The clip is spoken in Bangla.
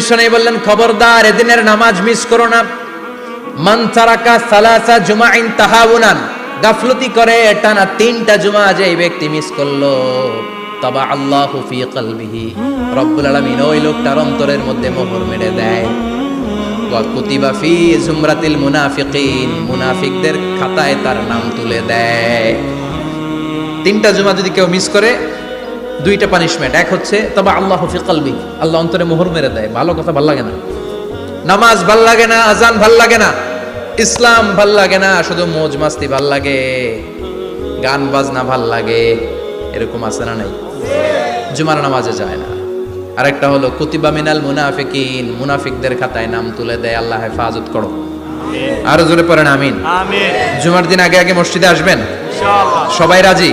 শুনে বললেন, খবরদার এদিনের নামাজ মিস করো না। মান তারাকা সালাসা জুমাইন তাহাউনান, গাফলতি করে টানা 3টা জুমা যে এই ব্যক্তি মিস করলো, তবা আল্লাহু ফি কলবিহি, রব্বুল আলামিন ওই লোকটার অন্তরের মধ্যে মোহর মেরে দেয়। ওয়া কুতিবা ফি জুমরাতিল মুনাফিকিন, মুনাফিকদের খাতায় তার নাম তুলে দেয়। 3টা জুমা যদি কেউ মিস করে, 2টা পানিশমেন্ট। এক হচ্ছে তবা আল্লাহু ফি কলবি, আল্লাহ অন্তরে মোহর মেরে দেয়। ভালো কথা ভাল লাগে না, নামাজ ভাল লাগে না, আজান ভাল লাগে না, ইসলাম ভাল লাগে না, শুধু মৌজ মাস্তি ভাল লাগে, গান বাজনা ভাল লাগে, এরকম আছে না নাই? জুমার নামাজে যায় না। আরেকটা হলো কুতিবা মিনাল মুনাফিকিন, মুনাফিকদের খাতায় নাম তুলে দেয়। আল্লাহ হেফাজত করো। আরো জোরে পড়েন আমিন। আমিন। জুমার দিন আগে আগে মসজিদে আসবেন, ইনশাআল্লাহ। সবাই রাজি?